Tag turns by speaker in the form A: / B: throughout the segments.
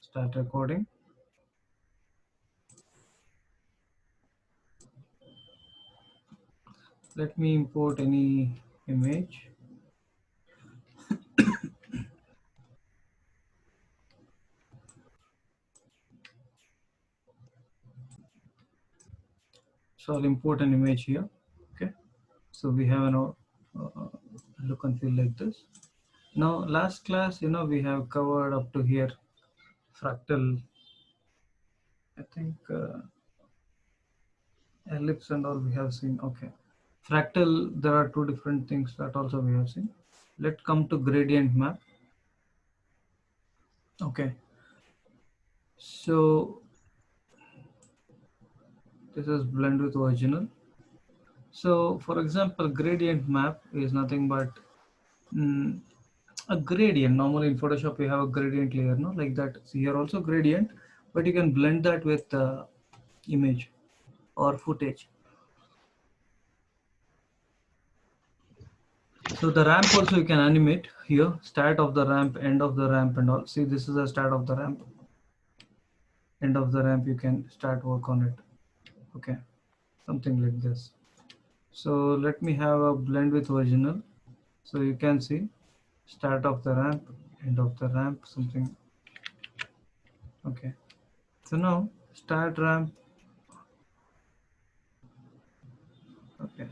A: Start recording. Let me import any image. So I'll import an image here. Okay. So we have an look and feel like this. Now last class, we have covered up to here fractal. I think ellipse and all we have seen. Okay. Fractal, there are two different things that also we have seen. Let's come to gradient map. Okay. So this is blend with original. So for example, gradient map is nothing but a gradient. Normally in Photoshop we have a gradient layer, no, like that. So here also gradient, but you can blend that with image or footage. So the ramp also you can animate here, start of the ramp, end of the ramp and all. See, this is the start of the ramp, end of the ramp, you can start work on it. Okay, something like this. So let me have a blend with original. So you can see start of the ramp, end of the ramp, something. Okay, so now start ramp. Okay,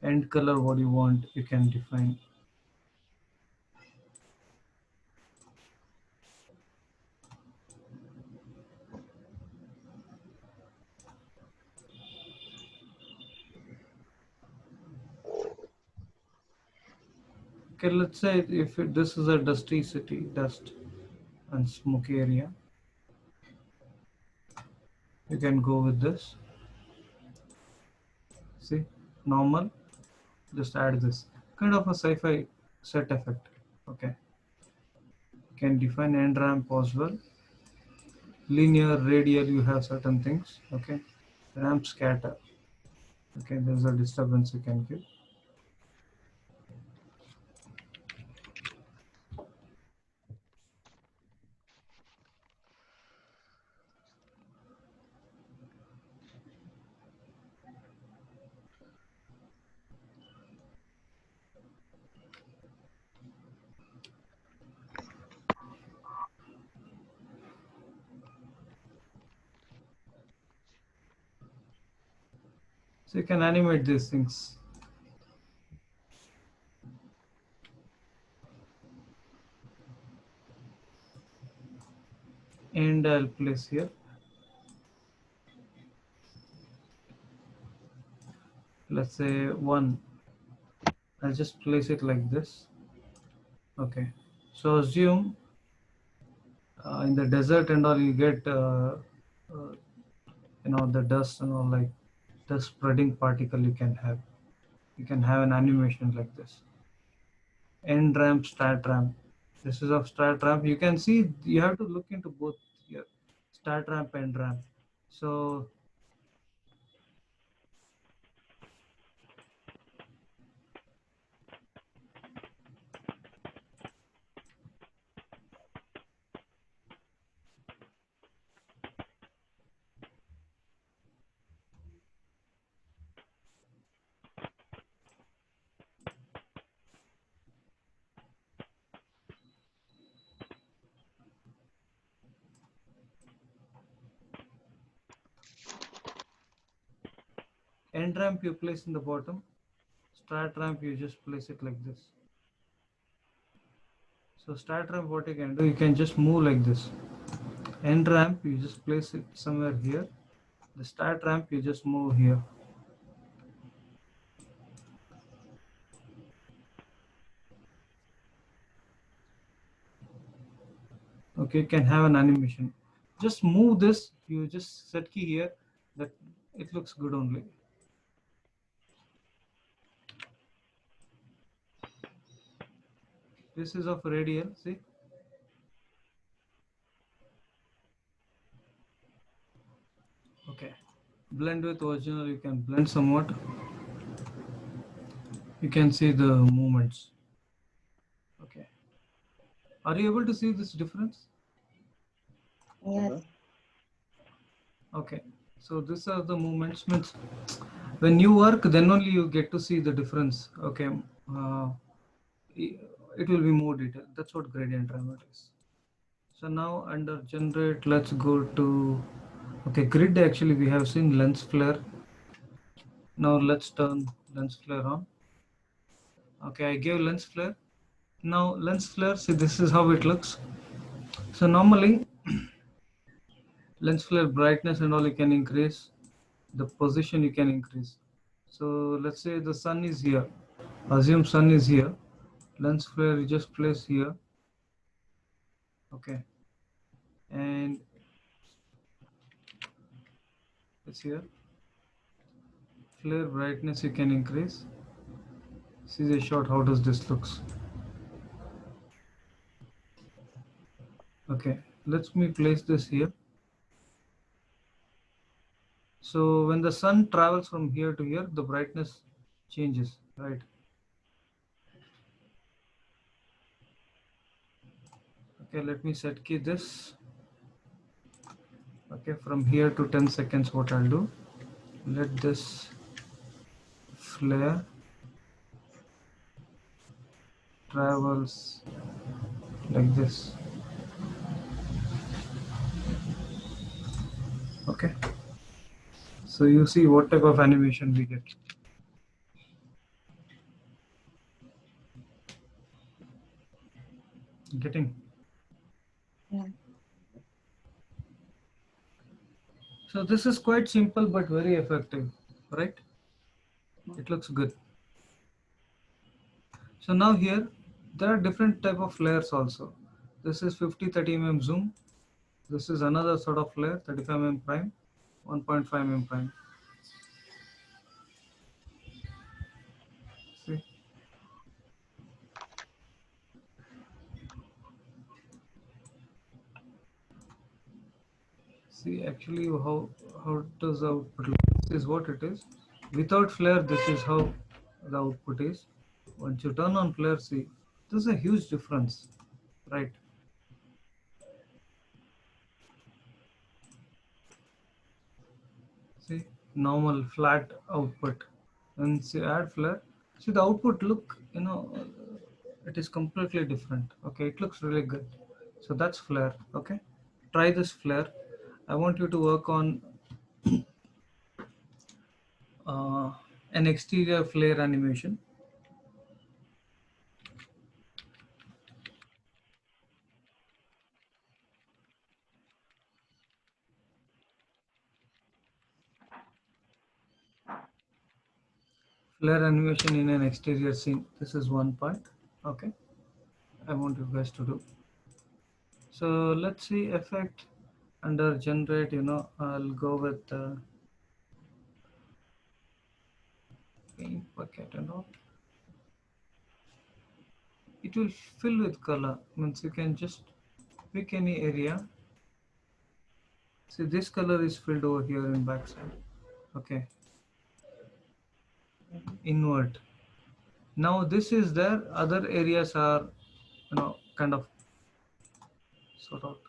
A: end color, what you want, you can define. Okay, let's say if this is a dusty city, dust and smoky area, you can go with this. See, normal, just add this kind of a sci-fi set effect. Okay, you can define end ramp as well. Linear, radial, you have certain things. Okay, ramp scatter. Okay, there's a disturbance you can give. So you can animate these things. And I'll place here. Let's say 1. I'll just place it like this. Okay. So assume in the desert and all you get the dust and all, like the spreading particle you can have. You can have an animation like this. End ramp, start ramp. This is of start ramp. You can see you have to look into both here. Start ramp, end ramp. So end ramp you place in the bottom. Start ramp you just place it like this. So start ramp, what you can do, you can just move like this. End ramp you just place it somewhere here. The start ramp you just move here. Okay, you can have an animation. Just move this, you just set key here, that it looks good only. This is of radial, see. Okay, blend with original, you can blend somewhat. You can see the movements. Okay, Are you able to see this difference?
B: Yes.
A: Okay, so these are the movements. Means when you work, then only you get to see the difference. Okay, uh, it will be more detailed. That's what gradient ramp is. So now under generate, let's go to, okay, grid. Actually, we have seen lens flare. Now let's turn lens flare on. Okay, I gave lens flare. Now lens flare, see this is how it looks. So normally lens flare brightness and all you can increase, the position you can increase. So let's say the sun is here. Assume sun is here. Lens flare you just place here. Okay. And it's here. Flare brightness you can increase. See the shot, how does this looks? Okay. Let me place this here. So when the sun travels from here to here, the brightness changes, right? Okay, let me set key this. Okay, from here to 10 seconds, what I'll do, let this flare travels like this. Okay, so you see what type of animation we get. Getting.
B: Yeah.
A: So this is quite simple but very effective, right? It looks good. So now here there are different type of flares also. This is 50-30 mm zoom. This is another sort of flare, 35 mm prime, 1.5 mm prime. See, see actually how does the output look? This is what it is. Without flare, this is how the output is. Once you turn on flare, see, there's a huge difference, right? See, normal flat output. And see, add flare. See, the output look, it is completely different. Okay, it looks really good. So that's flare. Okay, try this flare. I want you to work on uh, an exterior flare animation. Flare animation in an exterior scene. This is one part. Okay, I want you guys to do. So let's see effect under generate. I'll go with paint bucket and all. It will fill with color. Means you can just pick any area. See, this color is filled over here in backside. Okay, invert. Now this is there. Other areas are, kind of sort out.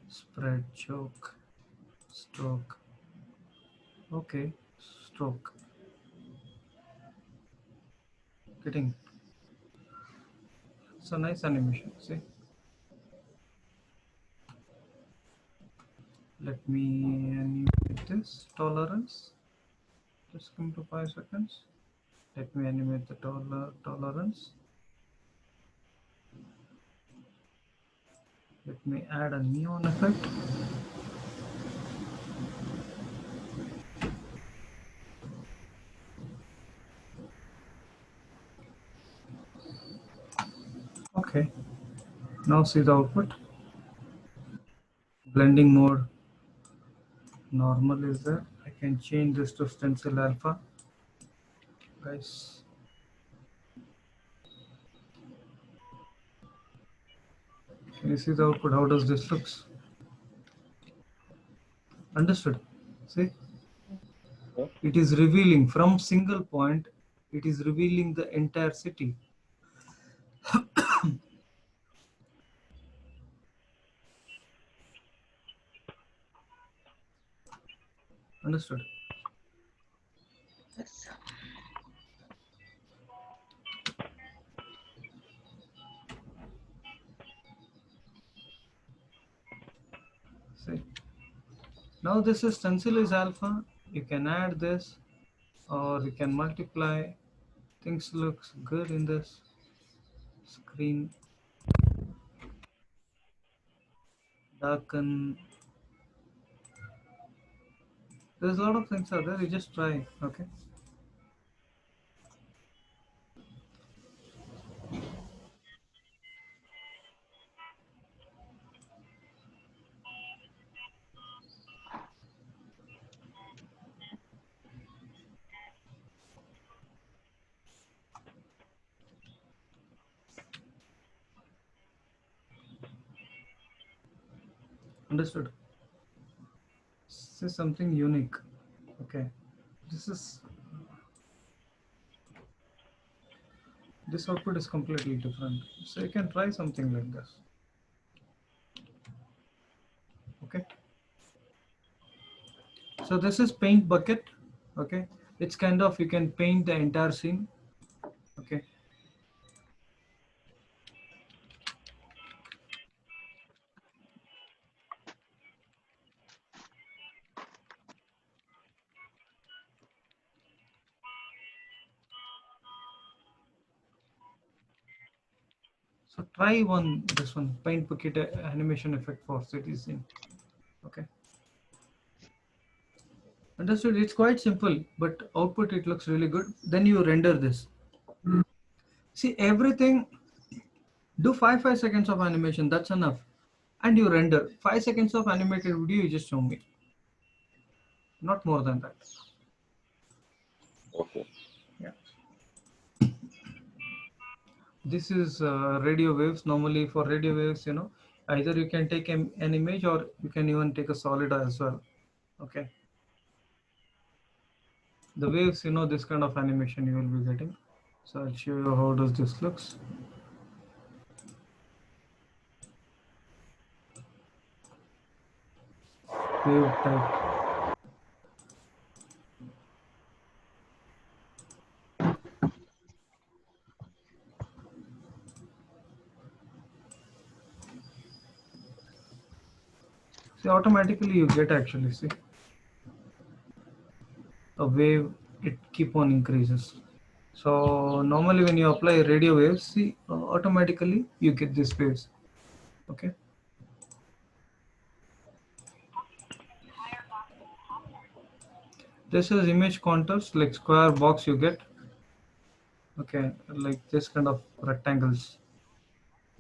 A: Spread, choke, stroke. Okay, stroke. Getting. It's a nice animation. See. Let me animate this tolerance. Just come to 5 seconds. Let me animate the tolerance. Let me add a neon effect. Okay, now see the output. Blending mode. Normal is there. I can change this to stencil alpha, guys. Can you see the output? How does this looks? Understood? See,
C: Yeah.
A: it is revealing from single point. It is revealing the entire city. Understood?
B: Yes.
A: See, now this is stencil is alpha. You can add this, or you can multiply. Things looks good in this screen. Darken. There's a lot of things out there. You just try. Okay. Understood. This is something unique. Okay. This is this output is completely different. So you can try something like this. Okay. So this is paint bucket. Okay. It's kind of you can paint the entire scene. Okay. So try this one paint bucket animation effect for city scene. Okay. Understood. It's quite simple, but output it looks really good. Then you render this. See everything. Do 5 seconds of animation. That's enough. And you render 5 seconds of animated video. You just show me. Not more than that.
C: Okay.
A: Yeah. This is radio waves. Normally for radio waves, either you can take an image or you can even take a solid as well. Okay. The waves, this kind of animation you will be getting. So I'll show you how does this looks. Wave type. See, automatically you get actually see a wave. It keep on increases. So normally when you apply radio waves, see automatically you get these waves. Okay. This is image contours like square box you get. Okay, like this kind of rectangles.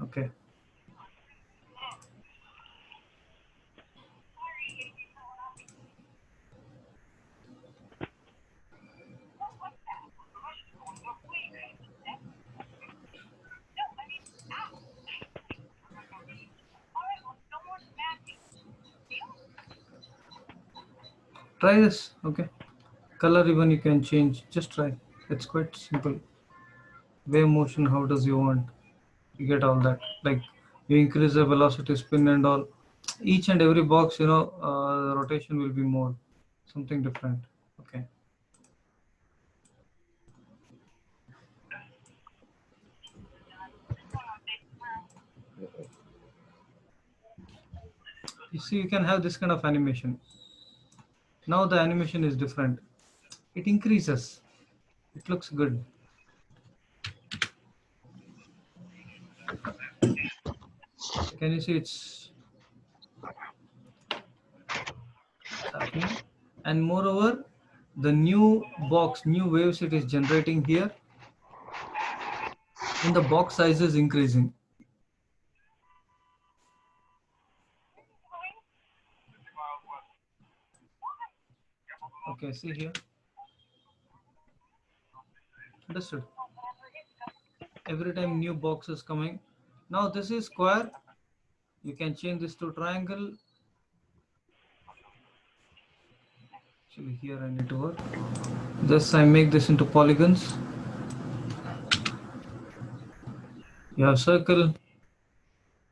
A: Okay. Try this. Okay. Color even you can change. Just try. It's quite simple. Wave motion. How does you want? You get all that. Like you increase the velocity, spin and all. Each and every box, the rotation will be more. Something different. Okay. You see, you can have this kind of animation. Now the animation is different. It increases. It looks good. Can you see it's happening? And moreover, the new box, new waves it is generating here, and the box size is increasing. Okay, see here. Understood? Every time new box is coming. Now this is square. You can change this to triangle. Actually here I need to work. Just I make this into polygons. You have circle,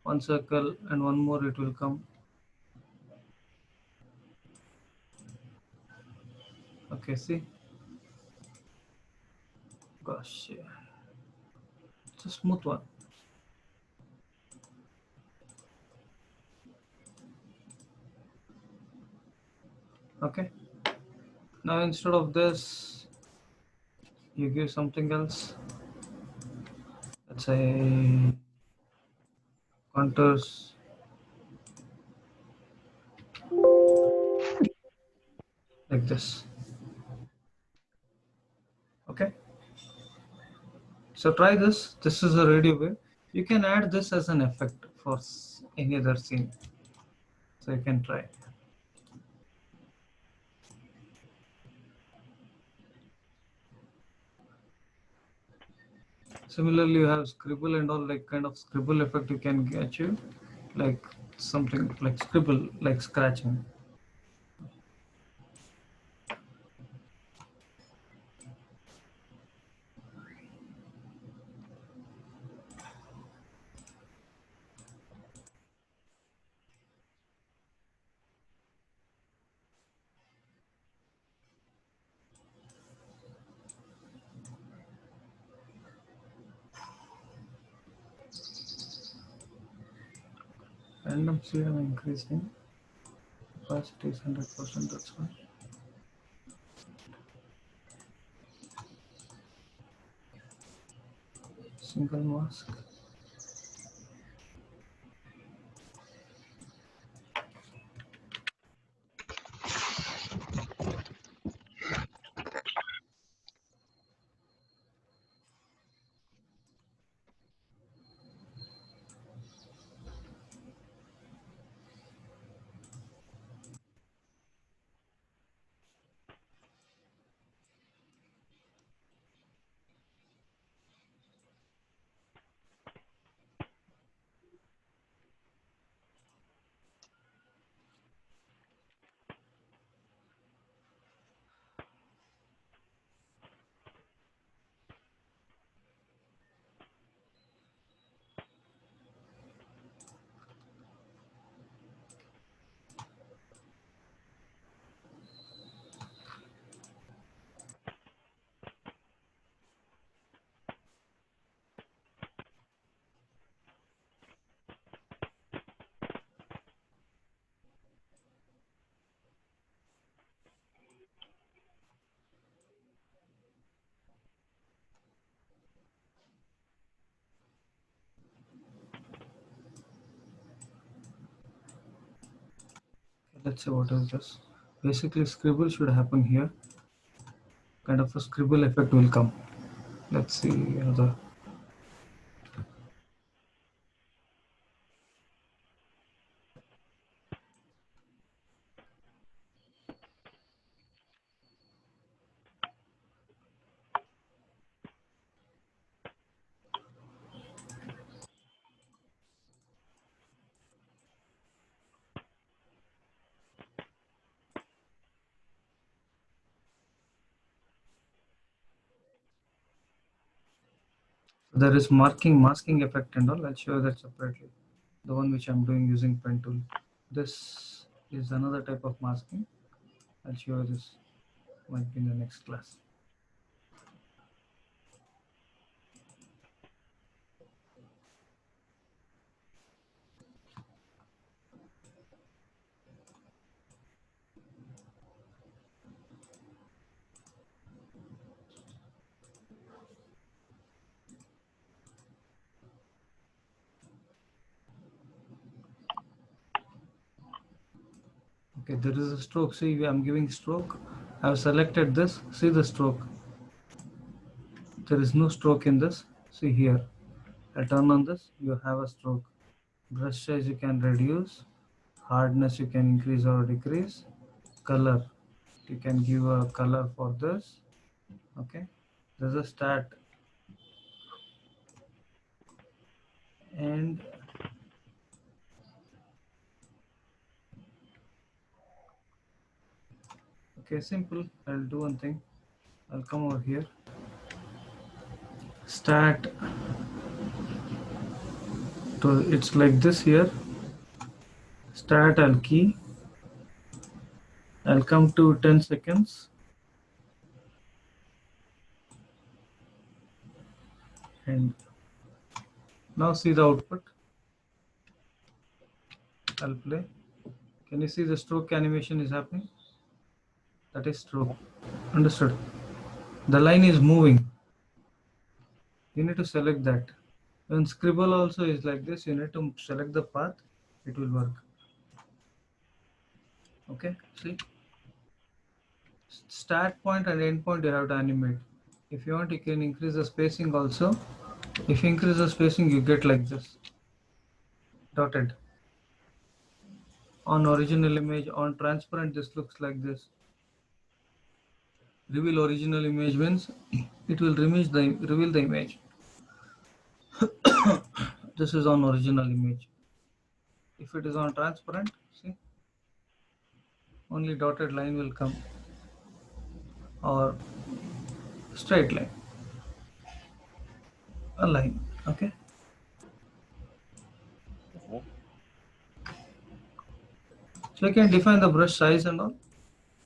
A: one circle and one more it will come. Okay, see? Gosh, yeah. It's a smooth one. Okay. Now instead of this, you give something else. Let's say contours like this. Okay. So try this. This is a radio wave. You can add this as an effect for any other scene. So you can try. Similarly, you have scribble and all, like kind of scribble effect you can achieve, like something like scribble, like scratching. Random speed I'm increasing. Capacity is 100%. That's fine. Single mask. Let's see what is this. Basically, scribble should happen here. Kind of a scribble effect will come. Let's see another. There is masking effect and all. I'll show you that separately. The one which I'm doing using pen tool. This is another type of masking. I'll show you this. Might be in the next class. Okay, there is a stroke. See, I'm giving stroke. I've selected this. See the stroke. There is no stroke in this. See here. I turn on this. You have a stroke. Brush size you can reduce. Hardness you can increase or decrease. Color. You can give a color for this. Okay, there's a stat, and okay, simple. I'll do one thing. I'll come over here, stat to, it's like this here, stat, I'll key, I'll come to 10 seconds, and now see the output. I'll play. Can you see the stroke animation is happening? That is stroke. Understood? The line is moving. You need to select that. When scribble also is like this, you need to select the path, it will work. Okay, see? Start point and end point you have to animate. If you want, you can increase the spacing also. If you increase the spacing, you get like this, dotted. On original image, on transparent, this looks like this. Reveal original image means it will reveal the image. This is on original image. If it is on transparent, see, only dotted line will come, or straight line, a line. Okay,
C: Mhm.
A: so you can define the brush size and all.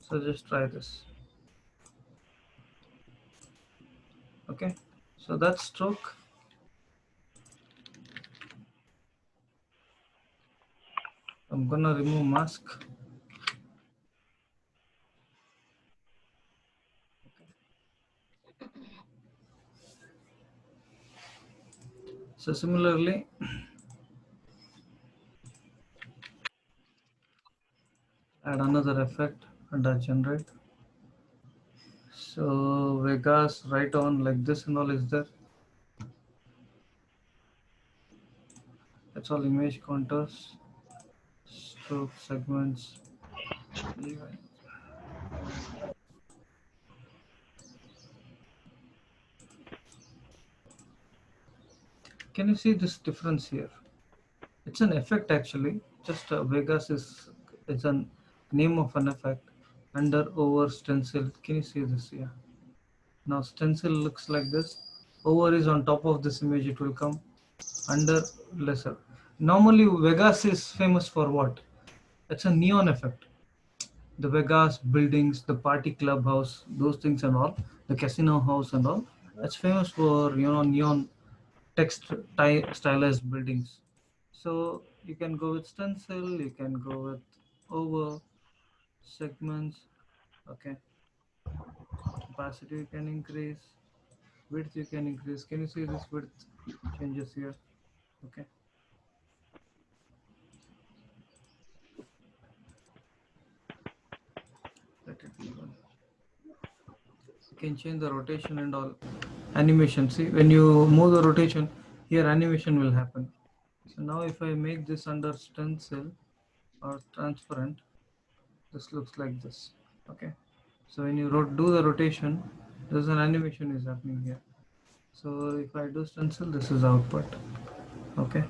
A: So just try this. Okay, so that's stroke. I'm gonna remove mask. So similarly, add another effect under generate. So Vegas right on like this and all is there. That's all. Image contours, stroke segments, even. Can you see this difference here? It's an effect actually. Just Vegas is, it's a name of an effect. Under, over, stencil. Can you see this? Yeah. Now stencil looks like this. Over is on top of this image. It will come under, lesser. Normally Vegas is famous for what? It's a neon effect. The Vegas buildings, the party clubhouse, those things and all, the casino house and all. That's famous for, neon text stylized buildings. So you can go with stencil, you can go with over, segments. Okay, opacity you can increase, width you can increase. Can you see this width changes here? Okay, let it be one. You can change the rotation and all. Animation, see, when you move the rotation here, animation will happen. So now if I make this under stencil or transparent, this looks like this. Okay, so when you do the rotation, there's an animation is happening here. So if I do stencil, this is output. Okay,